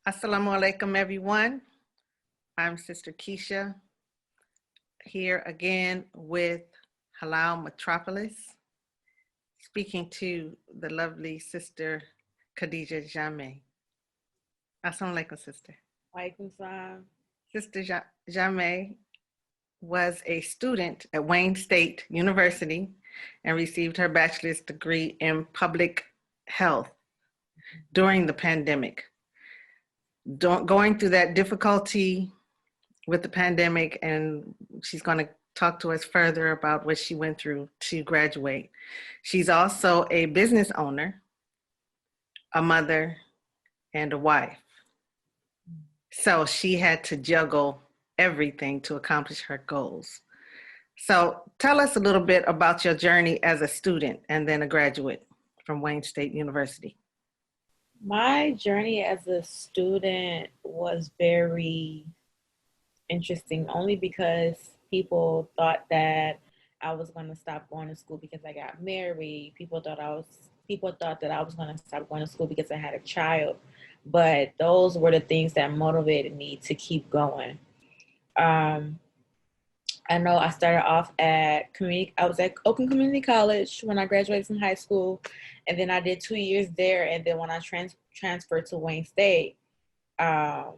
Assalamu alaikum, everyone. I'm Sister Keisha here again with Halal Metropolis, speaking to the lovely Sister Khadijah Jammeh. Assalamu alaikum, Sister. Walaikum salam. Sister Jammeh was a student at Wayne State University and received her bachelor's degree in public health during the pandemic. Going through that difficulty with the pandemic, and she's going to talk to us further about what she went through to graduate. She's also a business owner, a mother, and a wife. So she had to juggle everything to accomplish her goals. So tell us a little bit about your journey as a student and then a graduate from Wayne State University. My journey as a student was very interesting only because people thought that I was going to stop going to school because I got married. People thought that I was going to stop going to school because I had a child. But those were the things that motivated me to keep going. I know I started off I was at Oakland Community College when I graduated from high school, and then I did 2 years there. And then when I transferred to Wayne State, I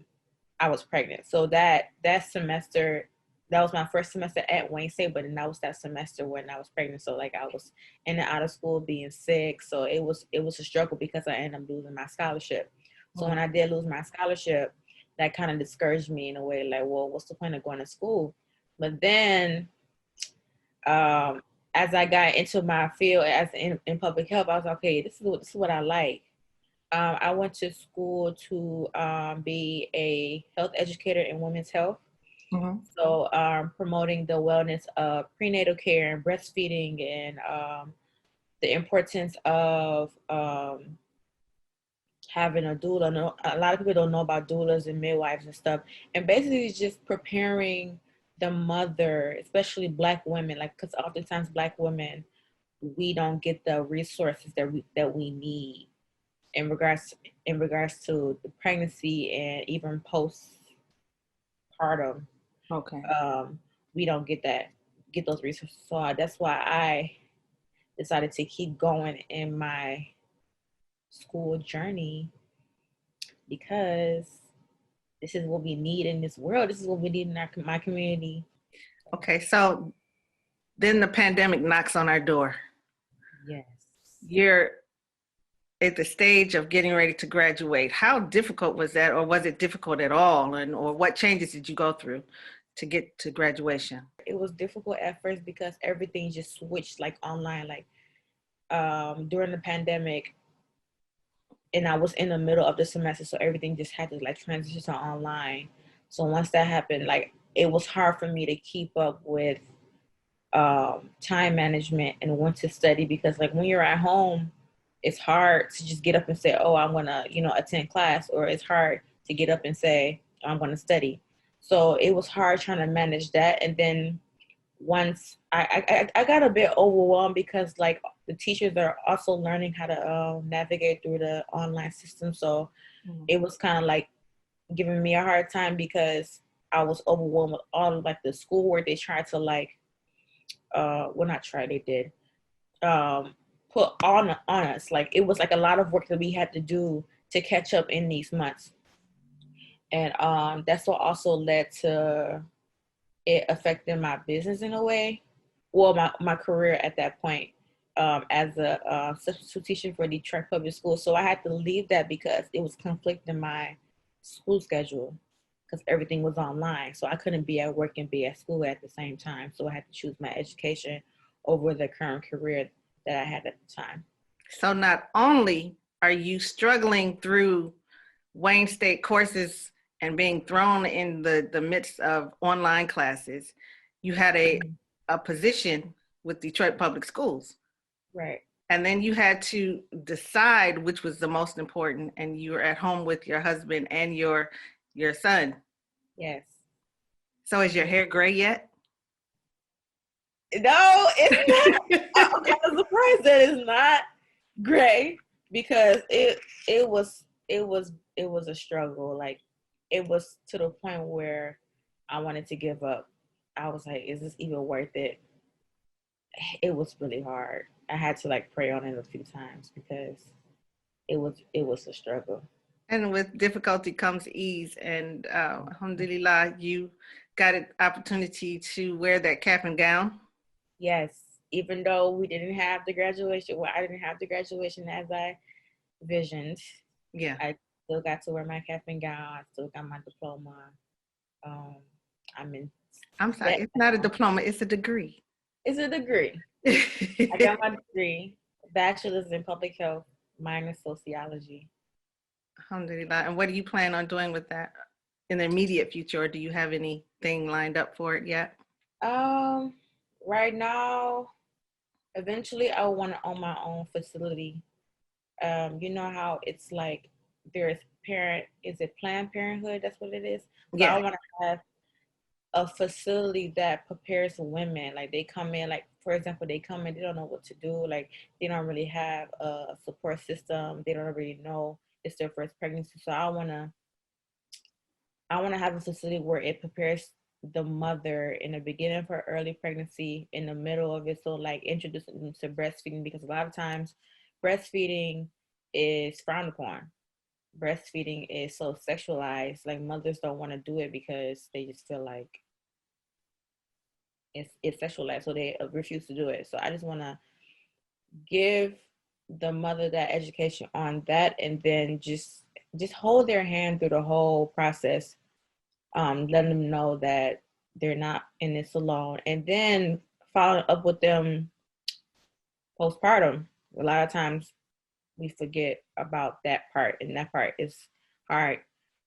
was pregnant. So that semester, that was my first semester at Wayne State, but then that was that semester when I was pregnant. So like I was in and out of school being sick. So it was a struggle because I ended up losing my scholarship. So when I did lose my scholarship, that kind of discouraged me in a way, like, well, what's the point of going to school? But then as I got into my field as in public health, I was like, okay, this is what I like. I went to school to be a health educator in women's health. Mm-hmm. So promoting the wellness of prenatal care and breastfeeding and the importance of having a doula. A lot of people don't know about doulas and midwives and stuff. And basically it's just preparing the mother, especially Black women, like, because oftentimes Black women, we don't get the resources that we need in regards to the pregnancy and even postpartum. Okay. We don't get those resources. So that's why I decided to keep going in my school journey, because this is what we need in this world. This is what we need in my community. Okay, so then the pandemic knocks on our door. Yes. You're at the stage of getting ready to graduate. How difficult was that, or was it difficult at all? Or what changes did you go through to get to graduation? It was difficult at first because everything just switched like online, like during the pandemic. And I was in the middle of the semester, so everything just had to like transition to online. So once that happened, like it was hard for me to keep up with time management and when to study, because like when you're at home, it's hard to just get up and say, oh, I'm gonna, attend class, or it's hard to get up and say, I'm gonna study. So it was hard trying to manage that. And then once I got a bit overwhelmed because like the teachers are also learning how to navigate through the online system. So it was kind of like giving me a hard time because I was overwhelmed with all of like the schoolwork they tried to like, they did put on us. Like it was like a lot of work that we had to do to catch up in these months. And that's what also led to it affected my business in a way. Well, my career at that point as a substitute teacher for Detroit Public Schools. So I had to leave that because it was conflicting my school schedule because everything was online. So I couldn't be at work and be at school at the same time. So I had to choose my education over the current career that I had at the time. So not only are you struggling through Wayne State courses and being thrown in the midst of online classes, you had a position with Detroit Public Schools. Right. And then you had to decide which was the most important, and you were at home with your husband and your son. Yes. So is your hair gray yet? No, it's not. I'm kind of surprised that it's not gray because it was it was a struggle. Like, it was to the point where I wanted to give up. I was like, is this even worth it? It was really hard. I had to like pray on it a few times because it was a struggle. And with difficulty comes ease. And alhamdulillah, you got an opportunity to wear that cap and gown. Yes, even though we didn't have the graduation, well, I didn't have the graduation as I visioned. Yeah. I still got to wear my cap and gown. I still got my diploma. Um, I'm in I'm sorry, step it's not a now. diploma, it's a degree. It's a degree. I got my degree, bachelor's in public health, minor sociology. Alhamdulillah. And what do you plan on doing with that in the immediate future, or do you have anything lined up for it yet? Um, right now, eventually, I want to own my own facility. You know how it's like there's is it Planned Parenthood? That's what it is. So I Yeah. want to have a facility that prepares women. Like, they come in, like, for example, they come in, they don't know what to do. Like, they don't really have a support system. They don't really know it's their first pregnancy. So I want to have a facility where it prepares the mother in the beginning of her early pregnancy, in the middle of it. So, like, introducing them to breastfeeding, because a lot of times breastfeeding is frowned upon. Breastfeeding is so sexualized. Like, mothers don't want to do it because they just feel like it's sexualized, so they refuse to do it. So I just want to give the mother that education on that, and then just hold their hand through the whole process, letting them know that they're not in this alone, and then following up with them postpartum. A lot of times we forget about that part, and that part is hard,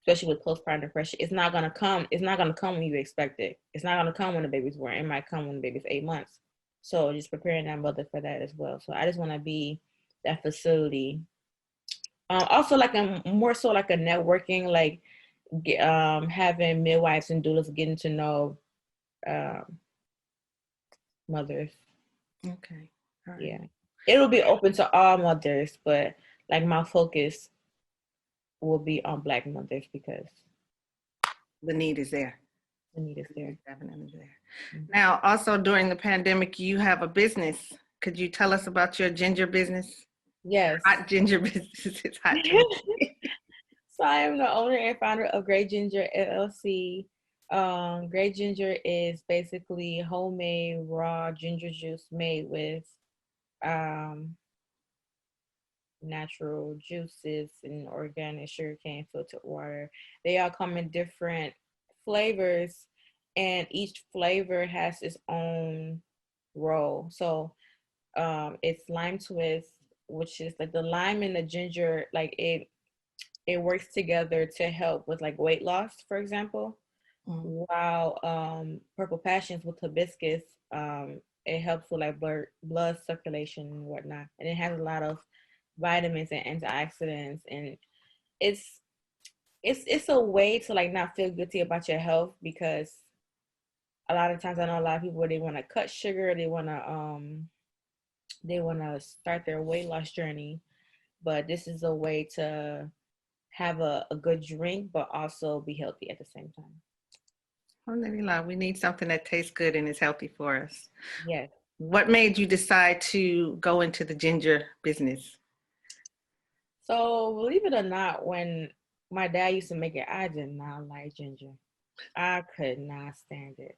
especially with postpartum depression. It's not gonna come. It's not gonna come when you expect it. It's not gonna come when the baby's born. It might come when the baby's 8 months. So just preparing that mother for that as well. So I just want to be that facility. Also, like, a more so like a networking, like, having midwives and doulas getting to know um, mothers. Okay. All right. Yeah, it'll be open to all mothers, but like my focus will be on Black mothers because The need is there. the need is The need there. is definitely there. Mhm. Now, also during the pandemic, you have a business. Could you tell us about your ginger business? Yes. Hot ginger business. It's hot ginger. So I am the owner and founder of Great Ginger LLC. Great Ginger is basically homemade raw ginger juice made with um, natural juices and organic sugarcane filtered water. They all come in different flavors, and each flavor has its own role. So it's lime twist, which is like the lime and the ginger, like it works together to help with like weight loss, for example. Mm. While purple passions with hibiscus, it helps with like blood circulation and whatnot, and it has a lot of vitamins and antioxidants, and it's it's a way to like not feel guilty about your health, because a lot of times I know a lot of people, they want to cut sugar, they want to start their weight loss journey, but this is a way to have a good drink but also be healthy at the same time. Alhamdulillah, we need something that tastes good and is healthy for us. Yes. What made you decide to go into the ginger business? So believe it or not, when my dad used to make it, I did not like ginger. I could not stand it.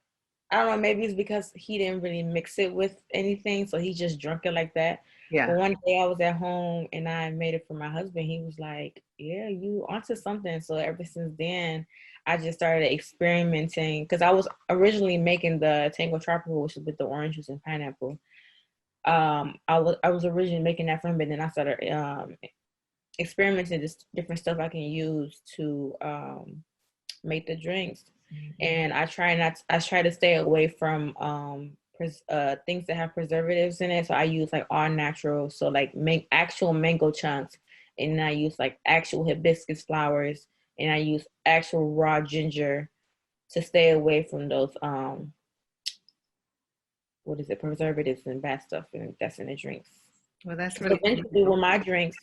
I don't know, maybe it's because he didn't really mix it with anything, so he just drunk it like that. But Yeah. one day I was at home and I made it for my husband. He was like, "Yeah, you onto something." So ever since then, I just started experimenting, because I was originally making the Tango Tropical, which is with the orange juice and pineapple. I was originally making that from, but then I started experimenting just different stuff I can use to make the drinks. And I try to stay away from things that have preservatives in it. So I use like all natural, so like make actual mango chunks, and I use like actual hibiscus flowers, and I use actual raw ginger to stay away from those what is it, preservatives and bad stuff and that's in the drinks. Well, that's So really eventually with my drinks,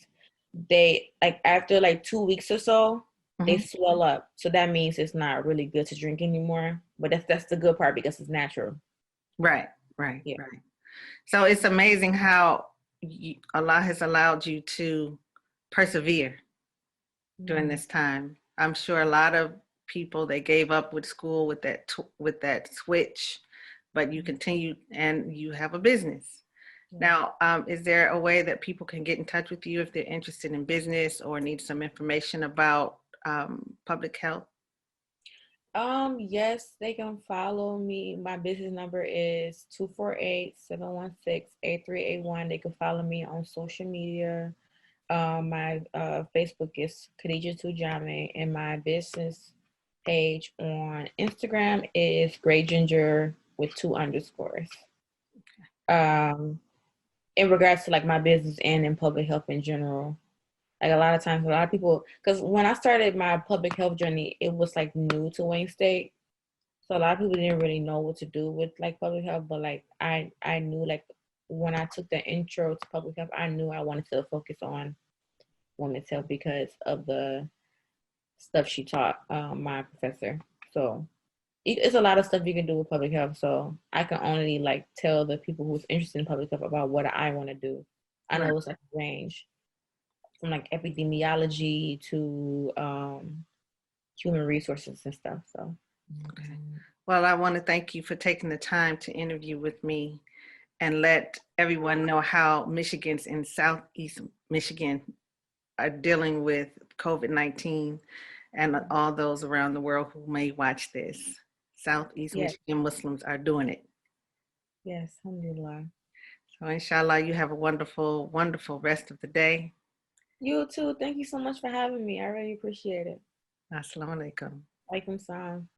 they like after like 2 weeks or so, they Mhm. swell up. So that means it's not really good to drink anymore. But that's the good part because it's natural. Right, right, Yeah. right. So it's amazing how Allah has allowed you to persevere during Mhm. this time. I'm sure a lot of people, they gave up with school with with that switch, but you continue and you have a business. Yeah. Now, is there a way that people can get in touch with you if they're interested in business or need some information about public health? Yes, they can follow me. My business number is 248-716-8381. They can follow me on social media. My Facebook is Khadijah Jammeh, and my business page on Instagram is Gray Ginger with 2 underscores. Um, in regards to like my business and in public health in general. Like a lot of times, a lot of people, because when I started my public health journey, it was like new to Wayne State. So a lot of people didn't really know what to do with like public health, but like I knew like when I took the intro to public health, I knew I wanted to focus on women's health because of the stuff she taught my professor. So it's a lot of stuff you can do with public health. So I can only like tell the people who's interested in public health about what I want to do. I Right. know it's like a range from like epidemiology to human resources and stuff. So Okay. Well, I want to thank you for taking the time to interview with me and let everyone know how Michigans in Southeast Michigan are dealing with COVID-19 and all those around the world who may watch this. Southeast yes, Michigan Muslims are doing it. yes, alhamdulillah. So inshallah, you have a wonderful, wonderful rest of the day. You too. Thank you so much for having me. I really appreciate it. Assalamu alaikum. Alaikum salam.